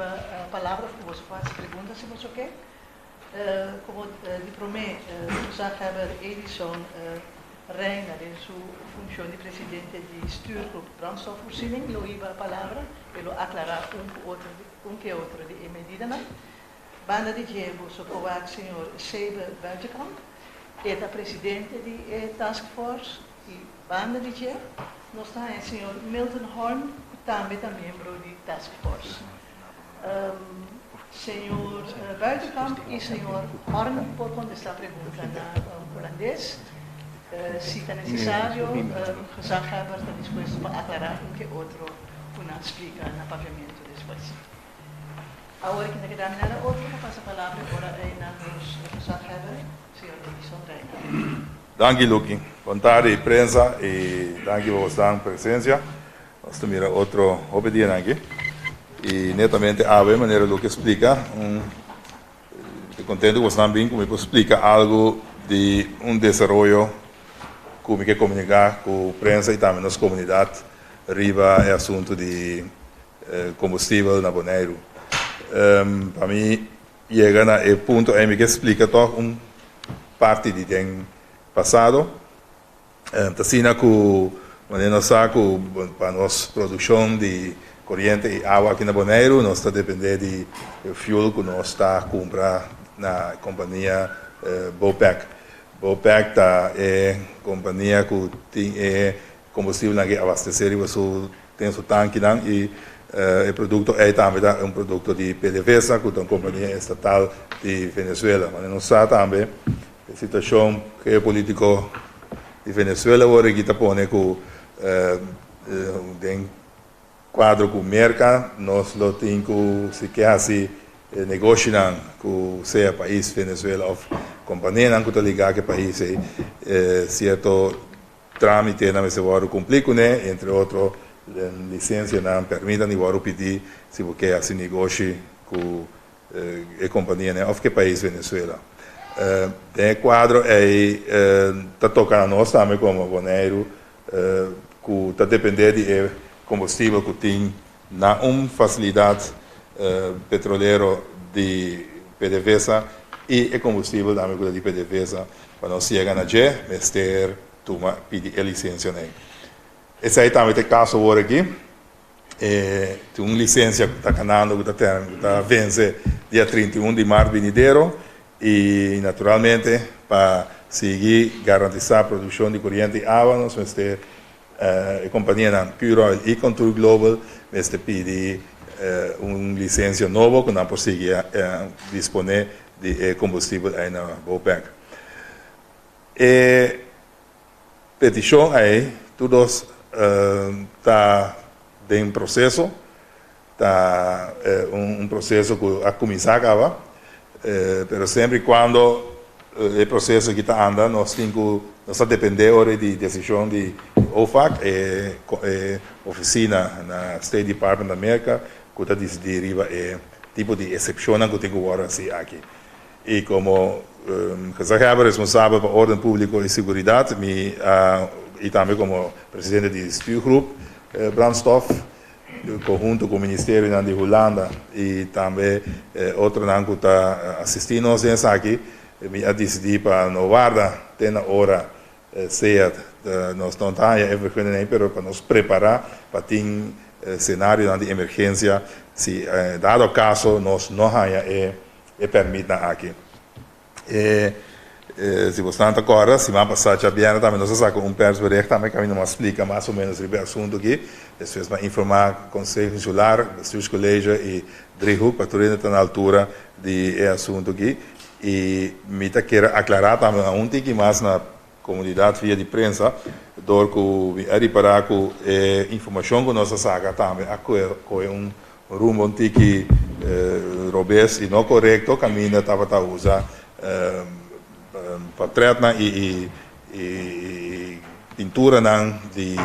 a palavra para você fazer perguntas, se você quer. Como de promete, já hebben Edison Reina in zijn functie de presidente de stuurgroep brandstofvoorziening, lo iba a palavra, e lo aclarar un que outro de medida. Banda de Diego, so provac senhor Sebe Buitenkamp, é a presidente de Task Force, e banda de Diego, nós está o senhor Milton Horn, também membro de Task Force. Senhor Buitenkamp e senhor Horn, por contestar a pergunta na holandês. Se é necessário, o gezaghebber está disposto para aclarar um que outro uma explica no pagamento depois. Agora que não queda nada outro, eu passo a palavra agora ao gezaghebber, senhor Edison Reina. Dank u, Lucky. Boa tarde, prensa, e dank u por sua presença. Nós temos outro obediente aqui. E netamente a ver maneira Lucky explica. Estou contente que você também comigo explica algo de desenvolvimento como que comunicar com a prensa e também nas comunidades riba é assunto de combustível na Bonaire. Para mim, chega no ponto em que explica toch parte de tempo passado. Assim, quando nós saco para nossa produção de corrente e água aqui na Bonaire, nós está dependendo de fuel que nós está comprando na companhia Bopec. Bopec é companhia que tem combustível que abastecer você tem seu tanque e o produto é também produto de PDVSA, que é uma companhia estatal de Venezuela. Mas nós sabemos também a situação geopolítica de Venezuela agora que está pondo com o quadro com o mercado, nós lo temos que se quer assim negociar com o país Venezuela ou companhia não está ligada que o país certo trâmite não se vai cumprir com entre outros licença não permite nem vai pedir se você quer assim negociar com a companhia ou que país Venezuela. O quadro está tocando nós também como Bonaire que está dependendo de combustível que tem na facilidade petroleira de PDVSA e combustível também de PDVSA quando nós chegamos na G, Mester toma pedir a licença. Esse aí também tem caso agora aqui. Tem uma licença que está canando, que está vence dia 31 de março vindouro e naturalmente para seguir garantizar a produção de corrente e água nós vamos ter a companhia Pure Oil e Contour Global vamos pedir uma licença nova que não consegue disponer de combustível aí na Bopec. E petição aí, todos está em processo, está processo que a começar agora, mas sempre quando o processo que está andando, nós temos que depender de decisão de OFAC, oficina na State Department da América, que está decidindo tipo de exceção que tem que agora assim aqui. E como gezaghebber responsável para ordem pública e segurança, e também como presidente de stuurgroep brandstof, conjunto com o Ministério de Holanda e também outro que está assistindo nós aqui, me a decidir para não guardar até na hora certa, nós não estamos aí, para nos preparar para ter cenário de emergência, se dado o caso, nós não permite aqui. Se você está agora, se vai passar já bem, também nós sacamos persbericht, também que não explica mais ou menos o assunto aqui, depois vai informar o Conselho Insular, os colégios e Driehoek, para tudo estar na altura do assunto aqui. E me quero aclarar também ontem que mais na comunidade via de prensa, do que reparar que a informação que nós sacamos também é rumo que robusto e não correto, caminho estava a usar para tratar e pintura de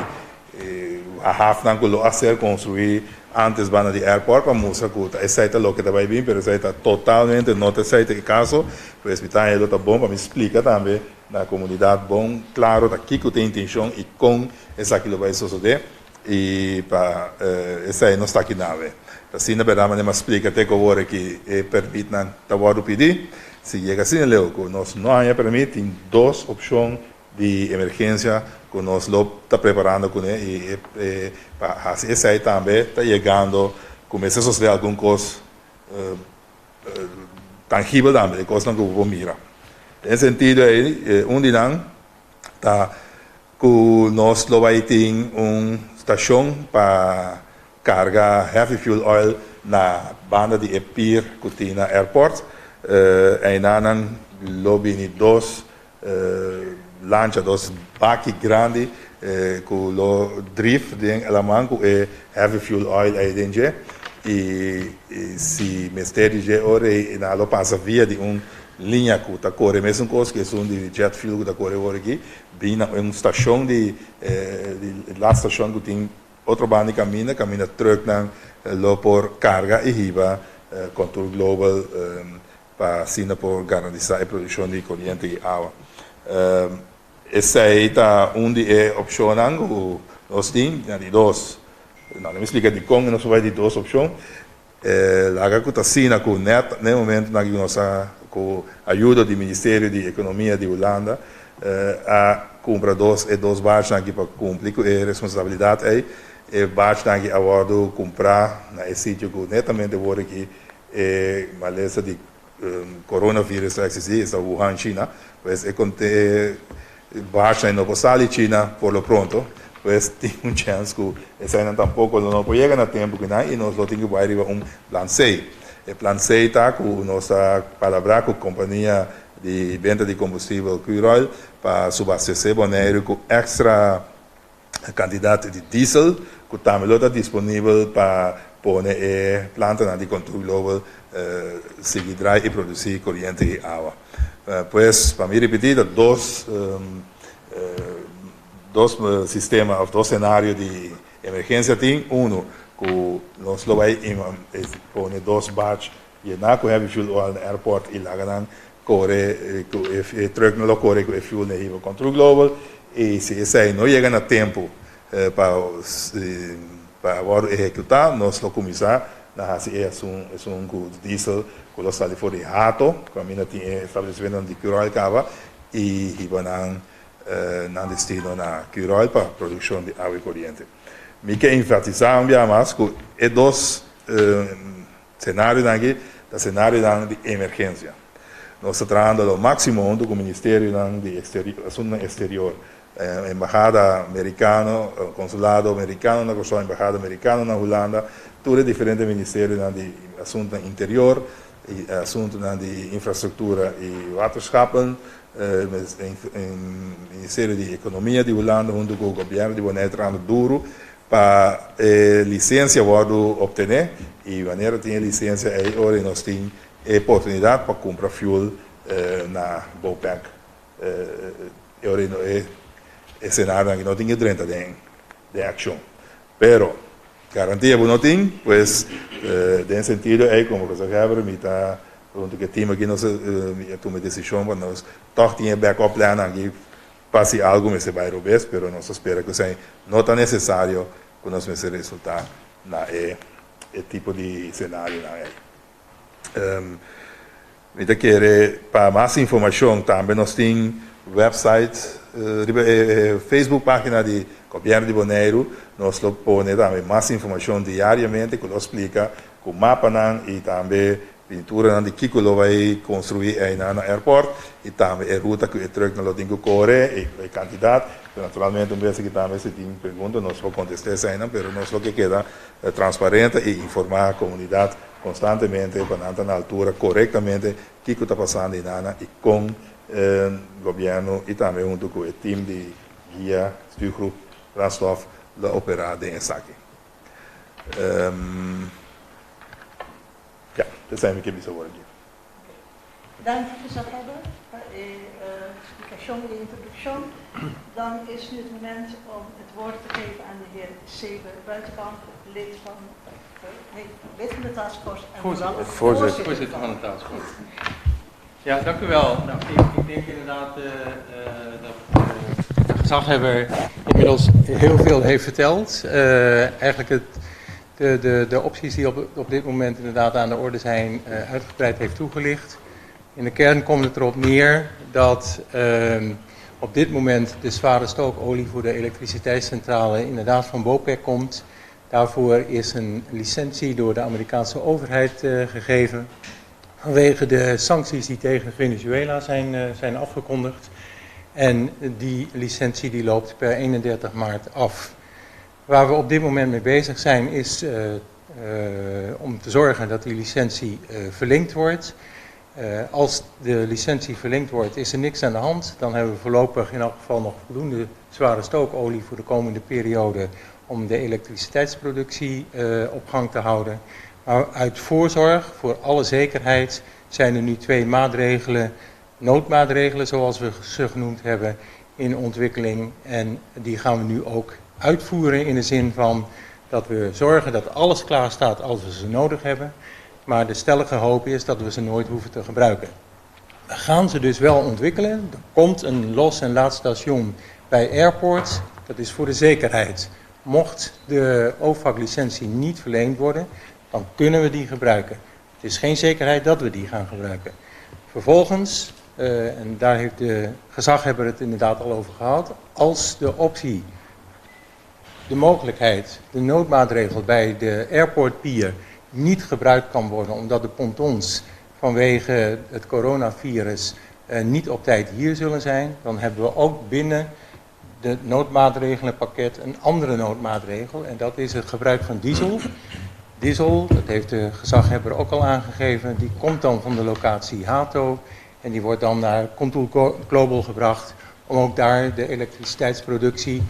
a Hafnan que a ser construir antes van de airport para mostrar que essa é o que está bem, mas essa está totalmente não esse é o caso, o hospital está bom para me explicar também na comunidade bom, claro, daqui que tem intenção e com essa que vai suceder e para essa aí não está aqui nada. assim, na verdade, mas explica até que agora que permite não trabalhar o pedir. Se chega assim, Leo, que nós não permite, tem duas opções de emergência que nós está preparando com ele e para esse aí também está chegando, começa a fazer alguma coisa tangível também, coisa que eu vou mirar. Nesse sentido aí, um dia tá que nós vai ter uma estação para carregar heavy fuel oil na banda de Epir, que tem na airport. E dan lopen dois lancha, dois baki grande, que lo drift den alamang que heavy fuel oil aí dentro. E se mistério de ore na lo passa via de linha que está correndo, mesmo coisa que são de jet fuel que está correndo aqui, bem na uma estação de lá estação que tem outra banda caminha truck na lo por carga e riba control global para Singapore garantir a produção de corrente e água. Essa aí está onde é opcionando nós temos de dois. Não me explica de como nós vai de duas opções. Lá que está sendo com net, no momento na nossa com ajuda do Ministério de Economia de Holanda a comprar dois baixos aqui para cumprir com a responsabilidade aí e baixo aqui a bordo comprar na sítio que netamente agora aqui maleza de coronavírus está Wuhan, China, pues baixa no posale China por lo pronto, pues tem chance que essa ainda tampouco não pode chegar no tempo que não e nós lo temos que arribar plan C. O plan C está com nossa palavra com a companhia de venda de combustível crude oil para subastecer Bonaire com extra quantidade de diesel que também está disponível para pôr planta de controle global seguir e produzir corrente e água. Pues, para me repetir, dois sistemas, dois cenários de emergência tem. Que nós vai pôr dois batch e na com heavy fuel oil no airport e lá ganham corre o truck não corre com o fuel no controle global e se esse aí não chega no tempo para executar, nós vamos começar na diesel que nós está fora de rato, que a minha tinha estabelecimento de crude cava e vai na destino na crude para produção de água e corrente. Me quer enfatizar mais que é dois cenários aqui, o cenário de emergência. Nós estamos trabalhando o máximo do Ministério de Assuntos Exteriores. Embajada americana, consulado americano, na embajada americana na Holanda, tudo diferentes ministérios de assuntos interior, assuntos de infraestrutura e waterschappen, Ministério de Economia de Holanda, junto com o governo de Bonaire, trabalhando duro para licença obter e maneira tem licença aí hoje nós temos oportunidade para comprar fuel na Bopac. É cenário que não tem 30 de ação. Pero, garantia que não tem, pues, nesse sentido, como você sabe, me está pronto que time aqui nós tomamos decisão para nós toch tinha backup plan aqui passe algo me se vai robes, pero nós espera que seja não tão necessário que nós me se resultar na tipo de cenário na me quer para mais informação também nós temos website Facebook página de governo de Bonaire, nós põe também mais informação diariamente que nos explica com mapa e também pintura de que vai construir aí na airport e também a ruta que o truck não tem que correr e a quantidade. Naturalmente, vez que também se tem pergunta, nós vamos contestar isso ainda, mas nós lo que queda transparente e informar a comunidade constantemente para estar na altura corretamente o que está passando e com o governo e também junto com o time de guia, stuurgroep, brandstof, de operar em Saki. Ja, dat zijn we een beetje worden. Dank u, Isabella, voor de explicatie en de introductie. Dan is nu het moment om het woord te geven aan de heer Sebe Buitenkamp, lid van de taskforce en voorzitter van de taskforce. Ja, dank u wel. Nou, ik denk inderdaad dat de gezaghebber inmiddels heel veel heeft verteld. Eigenlijk de opties die op dit moment inderdaad aan de orde zijn uitgebreid heeft toegelicht. In de kern komt het erop neer dat op dit moment de zware stookolie voor de elektriciteitscentrale inderdaad van BOPEC komt. Daarvoor is een licentie door de Amerikaanse overheid gegeven vanwege de sancties die tegen Venezuela zijn afgekondigd. En die licentie die loopt per 31 maart af. Waar we op dit moment mee bezig zijn is om te zorgen dat die licentie verlengd wordt. Als de licentie verlengd wordt, is er niks aan de hand. Dan hebben we voorlopig in elk geval nog voldoende zware stookolie voor de komende periode om de elektriciteitsproductie op gang te houden. Maar uit voorzorg, voor alle zekerheid, zijn er nu 2 maatregelen, noodmaatregelen zoals we ze genoemd hebben, in ontwikkeling. En die gaan we nu ook uitvoeren in de zin van dat we zorgen dat alles klaar staat als we ze nodig hebben. Maar de stellige hoop is dat we ze nooit hoeven te gebruiken. We gaan ze dus wel ontwikkelen. Er komt een los- en laadstation bij Airport. Dat is voor de zekerheid. Mocht de OFAC-licentie niet verleend worden, dan kunnen we die gebruiken. Het is geen zekerheid dat we die gaan gebruiken. Vervolgens, en daar heeft de gezaghebber het inderdaad al over gehad, als de optie, de mogelijkheid, de noodmaatregel bij de Airport Pier niet gebruikt kan worden omdat de pontons vanwege het coronavirus niet op tijd hier zullen zijn, dan hebben we ook binnen het noodmaatregelenpakket een andere noodmaatregel en dat is het gebruik van diesel. Diesel, dat heeft de gezaghebber ook al aangegeven, die komt dan van de locatie Hato en die wordt dan naar Contour Global gebracht om ook daar de elektriciteitsproductie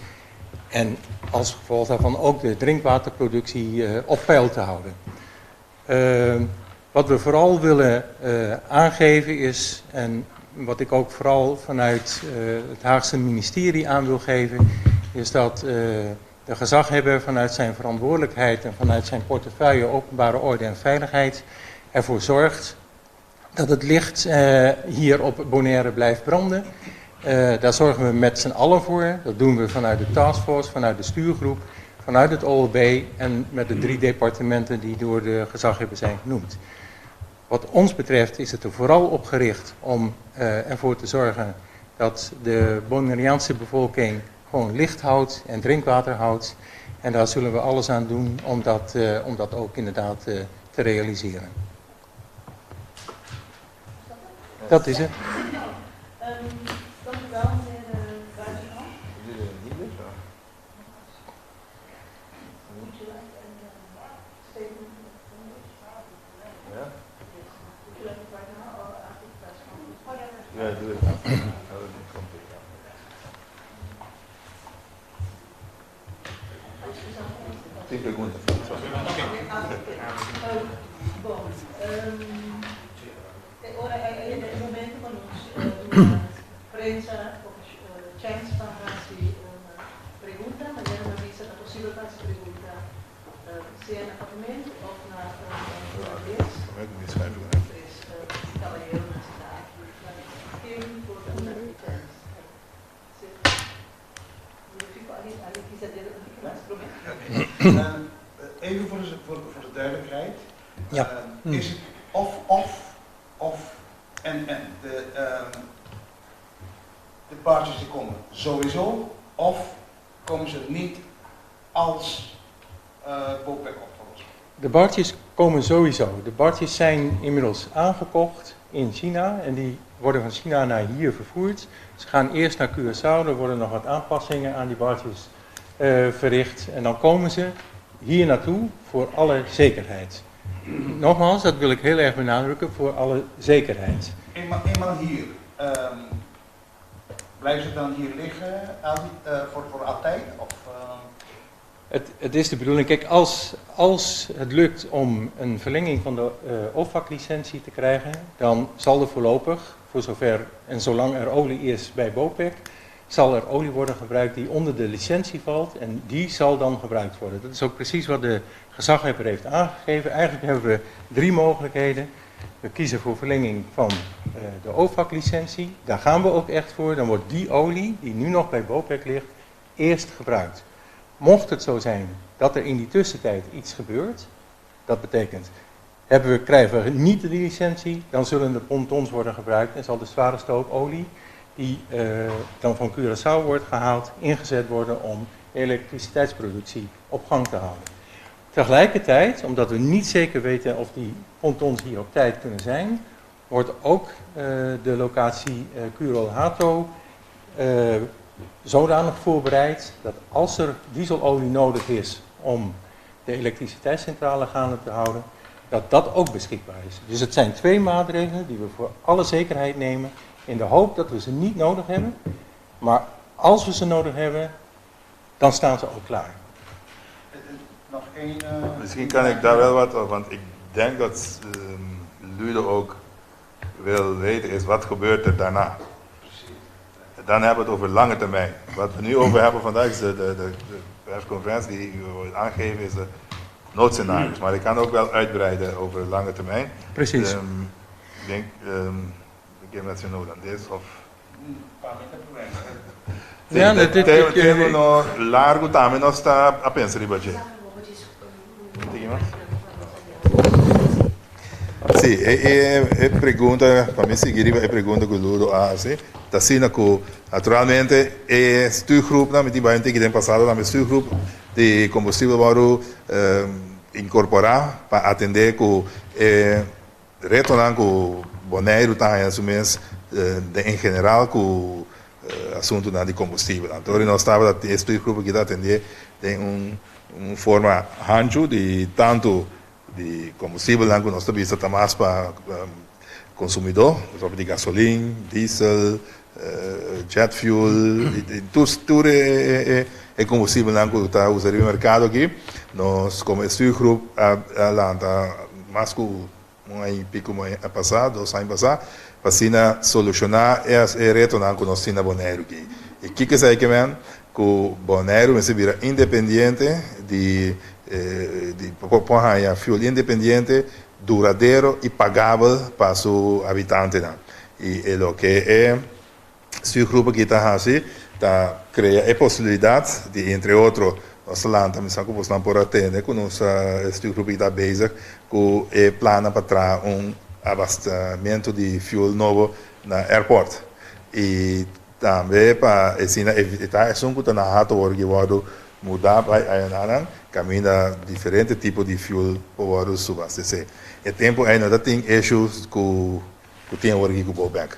en als gevolg daarvan ook de drinkwaterproductie op peil te houden. Wat we vooral willen aangeven is, en wat ik ook vooral vanuit het Haagse ministerie aan wil geven, is dat de gezaghebber vanuit zijn verantwoordelijkheid en vanuit zijn portefeuille openbare orde en veiligheid ervoor zorgt dat het licht hier op Bonaire blijft branden. Daar zorgen we met z'n allen voor. Dat doen we vanuit de taskforce, vanuit de stuurgroep, vanuit het OLB en met de 3 departementen die door de gezaghebber zijn genoemd. Wat ons betreft is het er vooral op gericht om ervoor te zorgen dat de Bonaireaanse bevolking gewoon licht houdt en drinkwater houdt. En daar zullen we alles aan doen om dat ook inderdaad te realiseren. Dat is het. Dank u wel, meneer Buitenhof. Ja, doe het dan. Tien preguntas. Ora è il momento con una prensa chance para si pregunta, mañana me avisa la posibilidad de pregunta sea en apartamento o na vez. Como é que me escreve, né? Caballero na cidade. Quem for uma chance. Eu fico ali quiser dizer mais prometo. Even voor de duidelijkheid. Ja. Is het of en. De paardjes die komen sowieso of komen ze niet als BOPEC opgelost? De bartjes komen sowieso. De bartjes zijn inmiddels aangekocht in China en die worden van China naar hier vervoerd. Ze gaan eerst naar Curaçao, er worden nog wat aanpassingen aan die bartjes verricht en dan komen ze hier naartoe voor alle zekerheid. Nogmaals, dat wil ik heel erg benadrukken, voor alle zekerheid. Eenmaal hier, blijven ze dan hier liggen voor altijd? Of, Het is de bedoeling, kijk, als het lukt om een verlenging van de OFAC-licentie te krijgen, dan zal er voorlopig, voor zover en zolang er olie is bij BOPEC, zal er olie worden gebruikt die onder de licentie valt en die zal dan gebruikt worden. Dat is ook precies wat de gezaghebber heeft aangegeven. Eigenlijk hebben we 3 mogelijkheden. We kiezen voor verlenging van de OFAC-licentie. Daar gaan we ook echt voor. Dan wordt die olie, die nu nog bij BOPEC ligt, eerst gebruikt. Mocht het zo zijn dat er in die tussentijd iets gebeurt, dat betekent, krijgen we niet de licentie, dan zullen de pontons worden gebruikt en zal de zware stookolie, die dan van Curaçao wordt gehaald, ingezet worden om elektriciteitsproductie op gang te houden. Tegelijkertijd, omdat we niet zeker weten of die pontons hier op tijd kunnen zijn, wordt ook de locatie Curo-Hato zodanig voorbereid dat als er dieselolie nodig is om de elektriciteitscentrale gaande te houden, dat dat ook beschikbaar is. Dus het zijn 2 maatregelen die we voor alle zekerheid nemen in de hoop dat we ze niet nodig hebben, maar als we ze nodig hebben, dan staan ze ook klaar. Nog één... Misschien kan ik daar wel wat over, want ik denk dat Ludo ook wil weten is wat gebeurt er daarna. Dan hebben we het over lange termijn. Wat we nu over hebben vandaag is de persconferentie die wordt aangegeven is de noodscenario's. Maar ik kan ook wel uitbreiden over lange termijn. Precies. Ik denk, ik heb net zo nodig aan deze of... Ja, Temo largo também nós está a pensar em budget. Sì, e pergunta, para me seguir, e pergunta que o Ludo hace, está sendo que, naturalmente, é stuurgroep, na medida que tem passado, na stuurgroep de combustível para incorporar, para atender que retornar com Bonaire, está em geral, com assunto de combustível. Então, nós estava a stuurgroep que está atender tem forma rancho de tanto de combustível que nós também está mais para consumidor, de gasolina, diesel, jet fuel, tudo é combustível que está usando no mercado aqui. Nós, como stuurgroep, lá mais que um ano e pico passado, 2 anos passados, para solucionar e retornar com nós na Bonaire aqui. E o que é isso que vem? Que o Bonaire se vira independente de fuel independente, duradouro e pagável para os habitantes. E o que é stuurgroep que está assim, está criando a possibilidade de, entre outros, nosso land também está com por atender com nossa stuurgroep que está bezig com o plano para trazer abastecimento de fuel novo na airport. E também para evitar isso que está na rata porque mudar para a caminha diferente tipo de fuel para subastecer. E tempo ainda tem issues que tem hoje com o Bowback.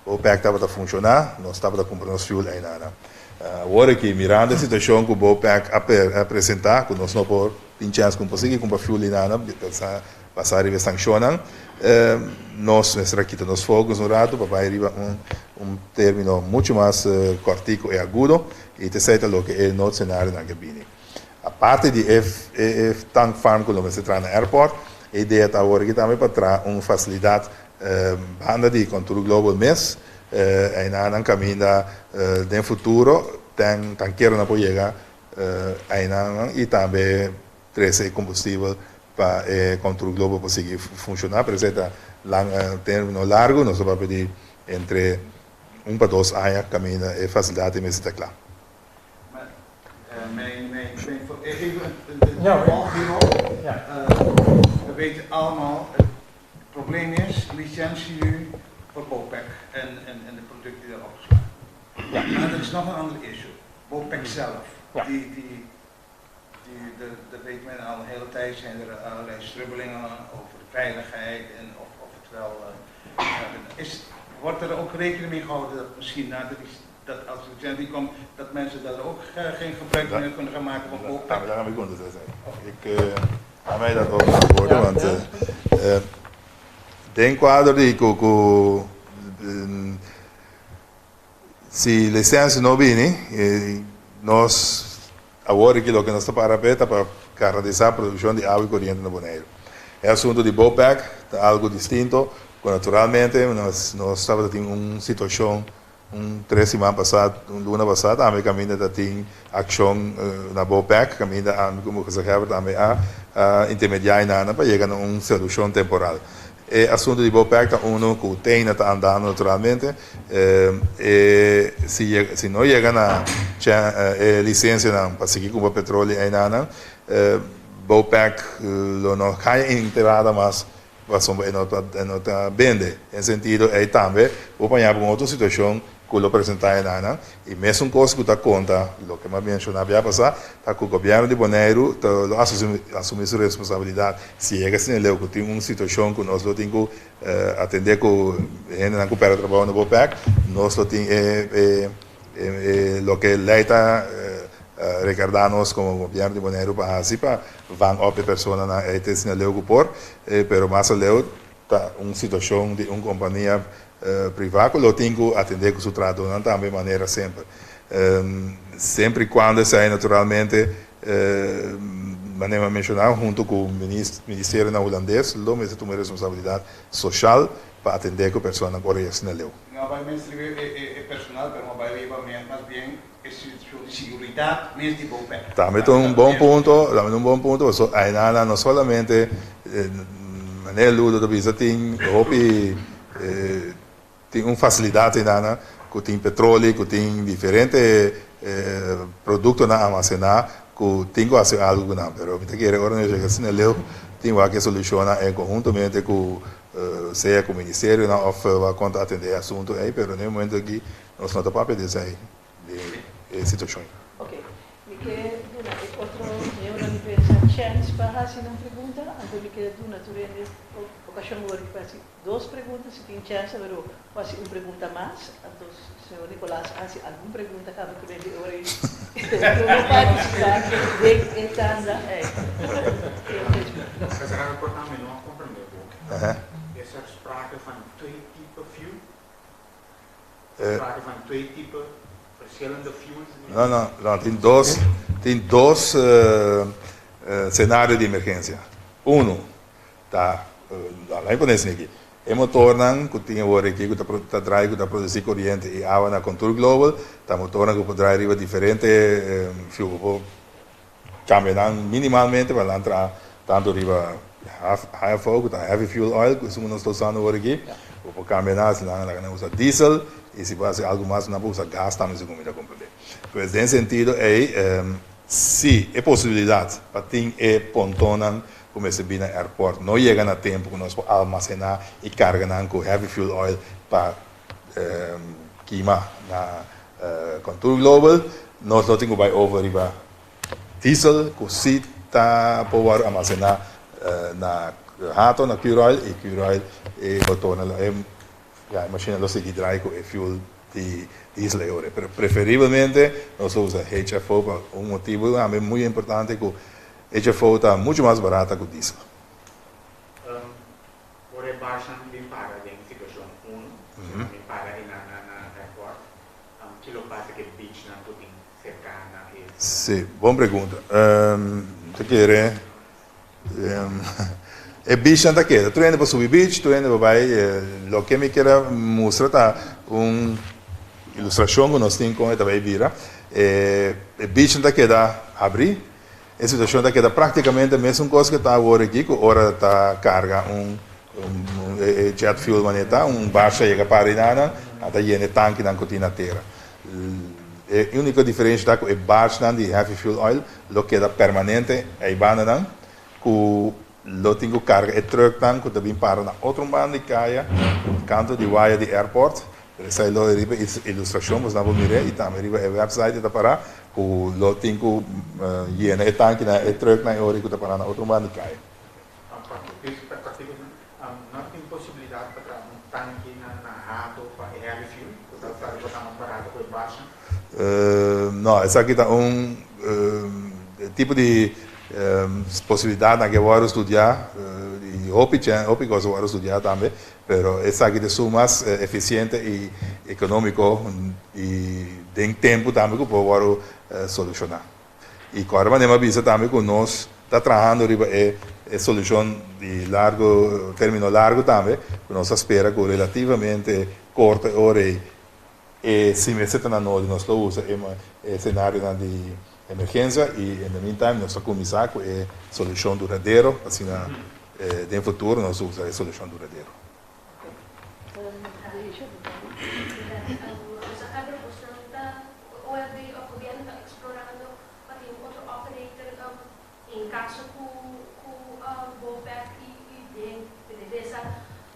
O Bowback estava a funcionar, nós estava a comprar nosso fuel ainda. Agora que mirando a situação que o Bowback apresentar, que nós não temos chance de conseguir comprar fuel ainda, passar e sancionam, nós aqui nos fogos no rato para arribar término muito mais cortico e agudo e te sei lo que é o cenário na cabine. A parte de tank farm que nós estamos no airport, a ideia está agora que também para trazer uma facilidade banda de controle global mês e na caminho do futuro tem quero não pode chegar e também trazer combustível para o controle global conseguir funcionar, por exemplo, término largo, nós vamos pedir entre 1 para 2 anos caminho e facilidade mês está claro. We weten allemaal, het probleem is, licentie nu voor Bowpack en de producten die erop slaan. Ja. Maar dat is nog een ander issue. Bowpack zelf, ja. Dat weet men al een hele tijd, zijn er allerlei strubbelingen over de veiligheid en of het wel wordt er ook rekening mee gehouden dat misschien dat als de licentie komt, dat mensen daar ook geen gebruik meer kunnen gaan maken van Bowpack? Daar gaan we kunnen zeggen. Aan mij dat ook antwoorden, want tem quadro de se licença não viene, nós agora que nós estamos para garantizar a produção de água corrente na Bonaire. É assunto de Bowpack, algo distinto, naturalmente nós estávamos tendo uma situação 3 semanas passadas, luna passada, a caminho da tem ação na Bowpack, caminho como que se chama também a intermediária para chegar a uma solução temporal. assunto di BOPEC da uno que tem está andando naturalmente. Se não chega na licença para seguir com o petróleo aí na BOPEC não cai integrada, mas não está vende. Em sentido, aí também vou apanhar uma outra situação que eu apresentar aí e mesmo coisa que está conta, o que eu mencionava já passar, tá que o governo de Bonaire assumir sua responsabilidade. Se chega assim, que tem uma situação que nós temos que atender com gente que recupera trabalho no BOPEC, nós temos o que leita recordarnos como governo de Bonaire para assim para van op pessoas na ETS na leu por, pero mais leu tá uma situação de uma companhia privada que eu tenho que atender com o trabalho da mesma maneira sempre. Sempre quando sai naturalmente, maneira mencionar junto com o ministério holandês, lo mesmo tem uma responsabilidade social para atender com pessoas na Coreia na leu. Não vai mencionar personal, mas vai mais bem situação de segurança mesmo de BOPEC. Também tem um bom ponto, aí não somente maneira ludo do bisa tem uma facilidade que tem petróleo, que tem diferentes produtos na armazenar, que tem que fazer algo não, mas eu quero agora não chega assim leu tem que solucionar conjuntamente com seja com o ministério na vai contar atender assunto aí, mas no momento aqui nós não estamos para pedir aí de situação. Ok. Me quer outro uma chance para fazer uma pergunta, então me quer ocasião agora que fazer duas perguntas, se tem chance para fazer uma pergunta mais, então senhor Nicolás faz alguma pergunta cabe que vem de hoje, não participar de tanda Mas era importante não compreender ook. Is sprake van twee typen fuel? Sprake van twee typen verschillende fuels? Não, tem dois cenários de emergência. Tá lá em Ponência aqui. É motor que tem agora aqui que está draaien, que está produzir corrente e água na contour global, tá motor que pode draaien diferente fuel, cambia minimalmente para lá entrar tanto riba high fuel, que heavy fuel oil, que nós estamos usando agora aqui, o cambiar se lá usa diesel e se vai ser algo mais não usa gás também se comida compreender. Pois nesse sentido se é possibilidade para ter pontona como esse bem no aeroporto, não chega no tempo que nós podemos armazenar e carregar com heavy fuel oil para queimar na contour global, nós não temos que over riba diesel, que se está para armazenar na rato, na cure oil, e cure oil e motor, a máquina não se hidrai com fuel de diesel agora. Preferivelmente, nós usamos HFO por motivo também muito importante que HFO está muito mais barata que o diesel. Ora baixa bem para em situação 1, bem para na airport, que lo passa que beach na tudo cercana. Sim, boa pergunta. Te quero e beach não queda. Tu ainda para subir beach, tu ainda vai. O que me quer mostrar tá ilustração que nós temos com esta vai vir. E beach não queda abrir. A situação da queda praticamente a mesma coisa que está agora aqui, que agora está carga jet fuel maneta, barco chega para Iná, está lleno tanque na cortina terra. A única diferença é que o barco de heavy fuel oil, lo queda permanente, a banda que lo tenho carga e truck que também para na outra banda de caia, canto de wire de airport. Essa é a ilustração, mas não vou mirar e também a website da para que lo tenho lleno e tanque na truck na hora que está para na outra banda de caia. Não tem possibilidade para tanque na rato para heavy fuel, porque está mais barato que o baixo. Não, essa aqui está tipo de possibilidade na que eu vou estudar e hope que eu vou estudar também, mas essa aqui é mais eficiente e econômico e tem tempo também que eu vou solucionar. E agora vamos ver também que nós está trabalhando a solução de término largo também, que nós espera que relativamente curta hora e se me senta na noite nós lo usa em cenário de emergência e no meantime nós começar com a solução duradoura assim de futuro nós usamos a solução duradoura. Em caso que o BOPEC e PDVSA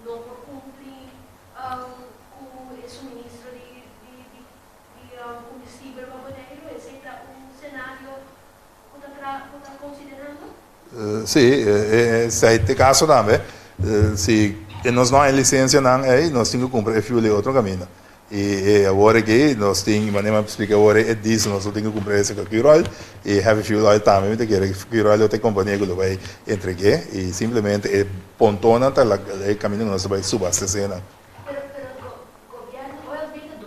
não cumprir com o suministro de combustível maneiro, esse é um cenário que está considerando? Sim, se é caso também, se nós não temos licença, nós temos que cumprir o outro caminho. E agora que nós temos, mas nem explicar agora é disso, nós temos que cumprir esse rol e have fuel oil também, que o oil tem companhia que vai entregar e simplesmente é pontona tá o caminho que nós vai subastecer. Pero o governo obviamente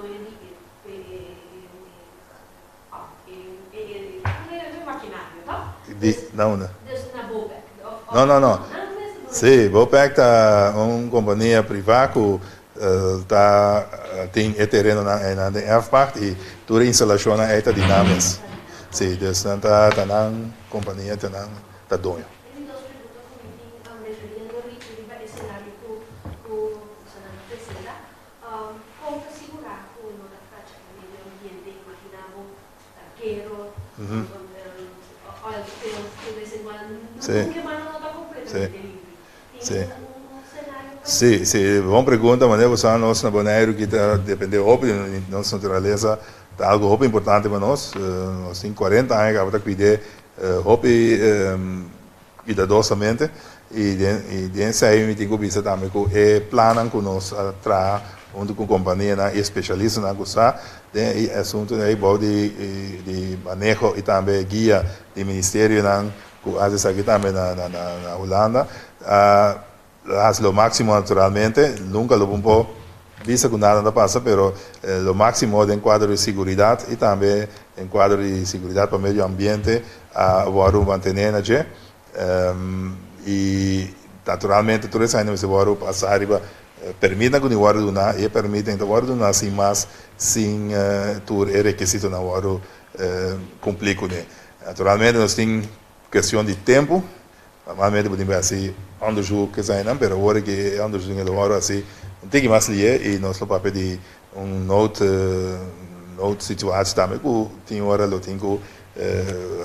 do maquinário, tá? Não, não. Na BOPEC. Não. Sim, BOPEC é uma companhia privada que tem terreno na erfpacht e toda a instalação é dinâmica. Sim, então está na companhia, está dono. Tem duas perguntas que me referindo ao cenário que o cenário terceira. Como assegurar que o prática do meio ambiente, imaginamos, arqueiro, olha, de vez em quando, nunca mais não está completamente livre. Tem um cenário. Sim, boa pergunta, mas nós na Bonaire que depende da nossa natureza, é algo importante para nós. Nós temos 40 anos que cuidar cuidadosamente e dentro aí tem que ver também que planos que nós trabalhamos junto com a companhia especialista na coisa, tem assunto de manejo e também guia do Ministério que faz aqui também na Holanda. Haz lo máximo naturalmente, nunca lo pompo vista que nada pasa, pero lo máximo en cuadro de seguridad y también en cuadro de seguridad para el medio ambiente a mantener allí. Y naturalmente todo ese año se va a pasar arriba, permite que o guarda e permite que o guarda sin más, sin tu requisito na guarda cumplir con él. Naturalmente nós tem questão de tempo, normalmente podemos assim onderzoek zijn, maar agora que onderzoek in de hora assim, tem que mais ler e nós vamos pedir nood-situatie também, que tem hora lo tenho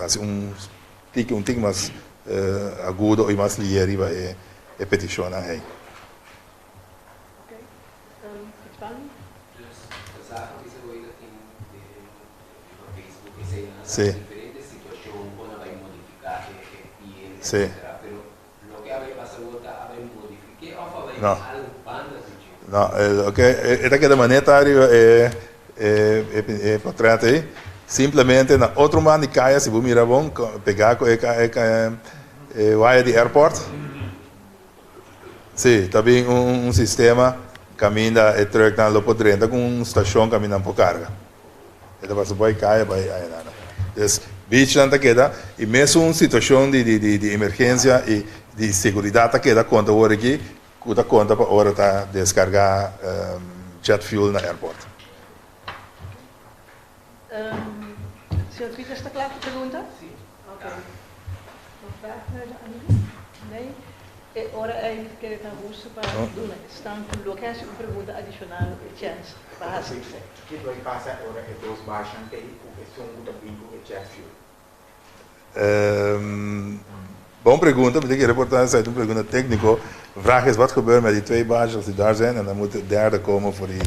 assim tic mais agudo e mais ler riba e petição aí. Sim. Sim. Não, okay, da maneira é portreto aí. Simplesmente na outro man de caia, se você mirar bom, pegar o wire de airport. Sim, também sistema caminha e truck na lopo 30 com uma estação caminhando por carga. Então você vai cair, vai aí nada. Então, beach não queda e mesmo uma situação de emergência e de segurança queda conta agora aqui, conta para hora tá descargar jet fuel na airport. Senhor Peter, está claro para a pergunta? Sim. Ok. Uma vraag Nee? E ora é que ele está russo para doen. Estão com locatie uma pergunta adicional chance para fazer. O que vai passar agora é dos baixos que é um muito bem com jet fuel. Boa pergunta, maar ik reportage uit een pergunta technico. De vraag is wat gebeurt met die twee bases als die daar zijn en dan moet de derde komen voor die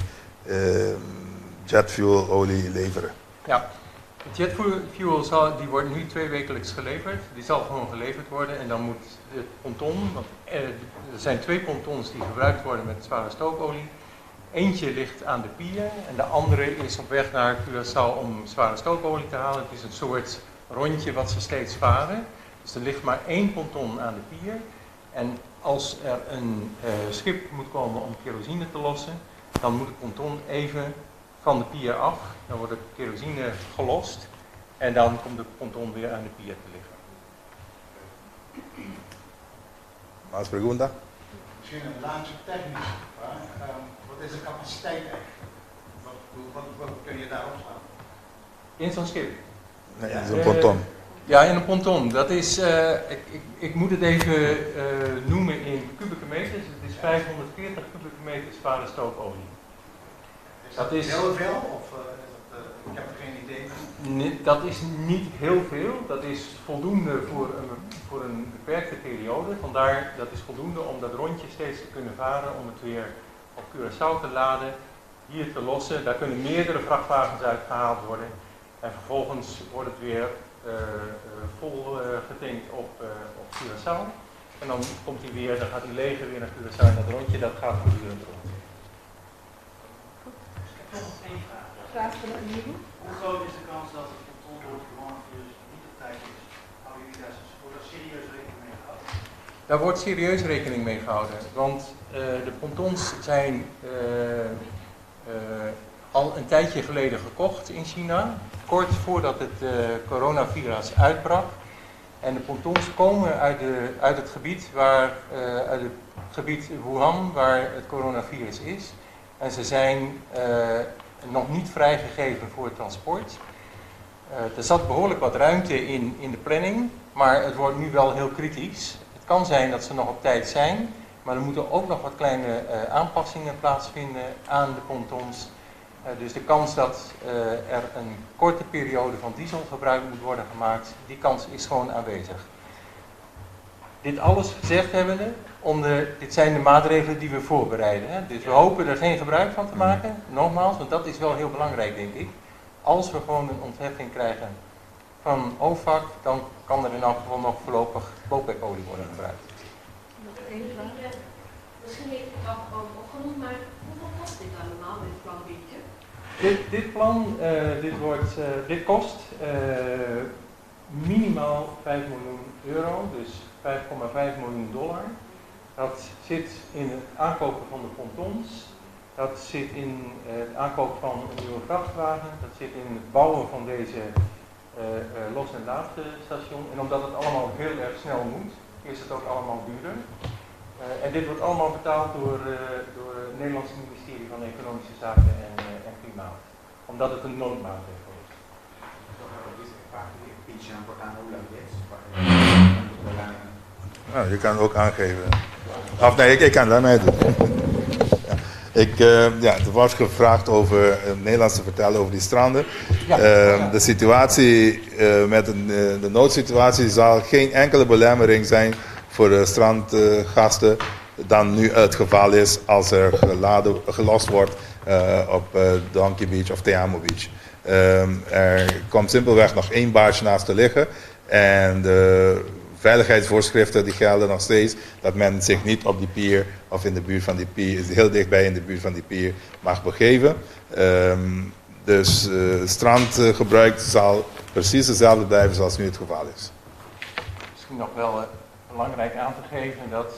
jet fuel olie leveren. Ja, de jet fuel die wordt nu 2 wekelijks geleverd. Die zal gewoon geleverd worden en dan moet het ponton, want er zijn 2 pontons die gebruikt worden met zware stookolie. Eentje ligt aan de pier en de andere is op weg naar Curaçao om zware stookolie te halen. Het is een soort rondje wat ze steeds varen. Dus er ligt maar 1 ponton aan de pier. En als er een schip moet komen om kerosine te lossen, dan moet het ponton even van de pier af. Dan wordt de kerosine gelost en dan komt de ponton weer aan de pier te liggen. Más pregunta? Misschien een laatste technisch. Wat is de capaciteit eigenlijk? Wat kun je daarop staan? In zo'n schip? Nee, dat is een ponton. Ja, in een ponton. Dat is, ik moet het even noemen in kubieke meters. Het is 540 kubieke meter zware stookolie. Dat is heel veel? Of, ik heb er geen idee van. Nee, dat is niet heel veel. Dat is voldoende voor een beperkte periode. Vandaar dat is voldoende om dat rondje steeds te kunnen varen. Om het weer op Curaçao te laden. Hier te lossen. Daar kunnen meerdere vrachtwagens uit gehaald worden. En vervolgens wordt het weer vol getankt op Curaçao. En dan komt hij weer, dan gaat hij leger weer naar Curaçao. En dat rondje dat gaat voortdurend rond. Ik heb nog één vraag. Vraag van Nico. Hoe groot is de kans dat het ponton door het coronavirus niet op tijd is? Houden jullie daar serieus rekening mee gehouden? Daar wordt serieus rekening mee gehouden. Want de pontons zijn al een tijdje geleden gekocht in China. Kort voordat het coronavirus uitbrak. En de pontons komen uit het gebied uit het gebied Wuhan, waar het coronavirus is. En ze zijn nog niet vrijgegeven voor het transport. Er zat behoorlijk wat ruimte in de planning, maar het wordt nu wel heel kritisch. Het kan zijn dat ze nog op tijd zijn, maar er moeten ook nog wat kleine aanpassingen plaatsvinden aan de pontons. Dus de kans dat er een korte periode van diesel gebruik moet worden gemaakt, die kans is gewoon aanwezig. Dit alles gezegd hebbende, dit zijn de maatregelen die we voorbereiden. Hè. Dus we hopen er geen gebruik van te maken, nogmaals, want dat is wel heel belangrijk denk ik. Als we gewoon een ontheffing krijgen van OFAC, dan kan er in elk geval nog voorlopig BOPEC-olie worden gebruikt. Nog één vraag. Misschien heeft u het al opgenoemd, maar hoeveel kost dit allemaal met het plan Beetje? Dit plan, dit kost minimaal 5 miljoen euro, dus 5,5 miljoen dollar. Dat zit in het aankopen van de pontons, dat zit in het aankopen van een nieuwe vrachtwagen, dat zit in het bouwen van deze los- en laadstation. En omdat het allemaal heel erg snel moet, is het ook allemaal duurder. En dit wordt allemaal betaald door het Nederlandse ministerie van Economische Zaken en Klimaat. Omdat het een noodmaatregel is. Nou, je kan het ook aangeven. Of nee, ik kan daarmee doen. Er was gevraagd over Nederlands te vertellen over die stranden. Ja. De situatie met de noodsituatie zal geen enkele belemmering zijn voor de strandgasten dan nu het geval is als er gelost wordt op Donkey Beach of Te Amo Beach. Er komt simpelweg nog 1 barge naast te liggen en de veiligheidsvoorschriften die gelden nog steeds dat men zich niet op die pier of in de buurt van die pier, heel dichtbij in de buurt van die pier mag begeven. Dus strandgebruik zal precies hetzelfde blijven zoals nu het geval is. Misschien nog wel belangrijk aan te geven dat...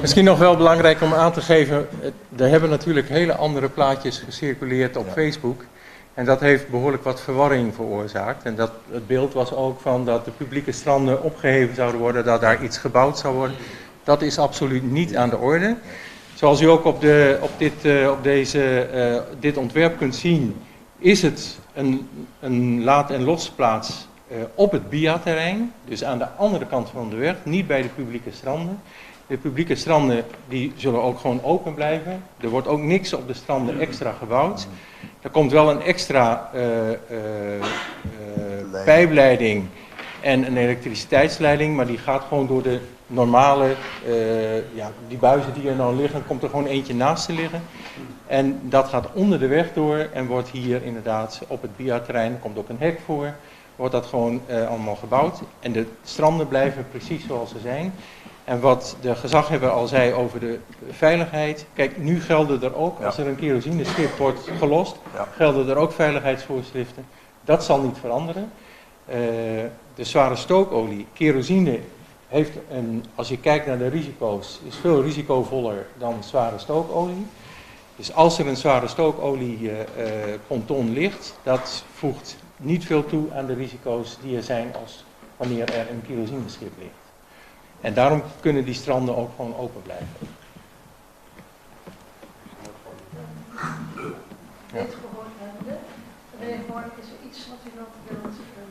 Misschien nog wel belangrijk om aan te geven, er hebben natuurlijk hele andere plaatjes gecirculeerd op Facebook. En dat heeft behoorlijk wat verwarring veroorzaakt. En het beeld was ook van dat de publieke stranden opgeheven zouden worden, dat daar iets gebouwd zou worden. Dat is absoluut niet aan de orde. Zoals u ook op dit ontwerp kunt zien, is het een laad- en losplaats op het BIA-terrein. Dus aan de andere kant van de weg, niet bij de publieke stranden. De publieke stranden die zullen ook gewoon open blijven. Er wordt ook niks op de stranden extra gebouwd. Er komt wel een extra pijpleiding en een elektriciteitsleiding, maar die gaat gewoon door de normale, die buizen die er nou liggen, komt er gewoon eentje naast te liggen. En dat gaat onder de weg door en wordt hier inderdaad op het BIA-terrein, er komt ook een hek voor, wordt dat gewoon allemaal gebouwd. En de stranden blijven precies zoals ze zijn. En wat de gezaghebber al zei over de veiligheid. Kijk, nu gelden er ook, als er een kerosineschip wordt gelost, gelden er ook veiligheidsvoorschriften. Dat zal niet veranderen. De zware stookolie, kerosine, heeft als je kijkt naar de risico's, is veel risicovoller dan zware stookolie. Dus als er een zware stookolie ponton ligt, dat voegt niet veel toe aan de risico's die er zijn als wanneer er een kerosineschip ligt. En daarom kunnen die stranden ook gewoon open blijven. Dit gehoord hebbende, wil ik gewoon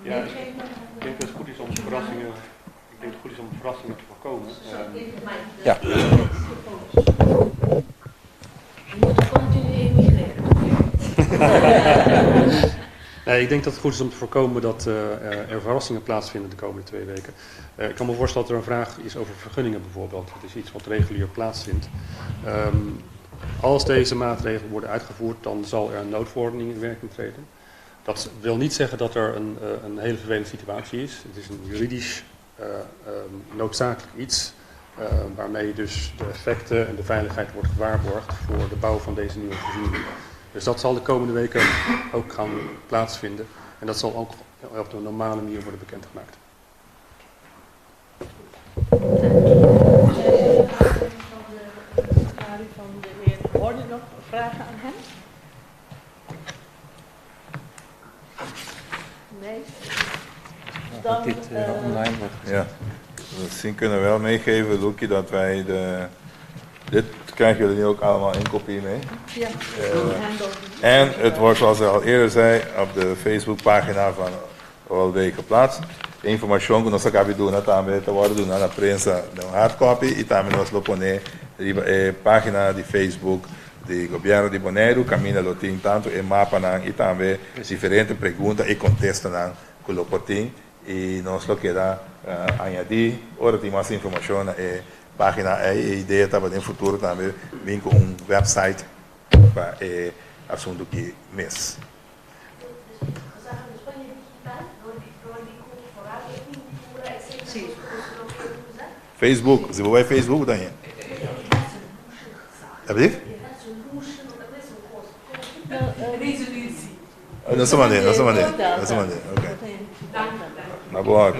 Ja, ik denk dat het goed is om verrassingen, te voorkomen. Ja. Je moet continu emigreren. Nee, ik denk dat het goed is om te voorkomen dat er verrassingen plaatsvinden de komende 2 weken. Ik kan me voorstellen dat er een vraag is over vergunningen bijvoorbeeld. Dat is iets wat regulier plaatsvindt. Als deze maatregelen worden uitgevoerd, dan zal er een noodverordening in werking treden. Dat wil niet zeggen dat er een hele vervelende situatie is. Het is een juridisch noodzakelijk iets waarmee dus de effecten en de veiligheid wordt gewaarborgd voor de bouw van deze nieuwe voorziening. Dus dat zal de komende weken ook gaan plaatsvinden. En dat zal ook op de normale manier worden bekendgemaakt. Van de heer Orde nog vragen aan hem? Nee? Dan, dit online wordt. Ja, misschien kunnen we wel meegeven, Loekie, dat wij dit krijgen jullie nu ook allemaal in kopie mee. ja, En het wordt, zoals ik al eerder zei, op de Facebookpagina van OLW geplaatst. Informatie que nós acabamos de doen também, tá hora doen na prensa, no hardcopy e também nós lo pone página de Facebook do governo de Bonaire, caminha lo tem tanto e mapa nan e também diferentes perguntas e contestas nan que lo potem e nós lo queda añadir, ora tem mais informação e página e ideia também no futuro também vem com website para assunto que mês. Facebook, ze bij Facebook dan je? Heb je? Dat is een manier, oké. Maar goed.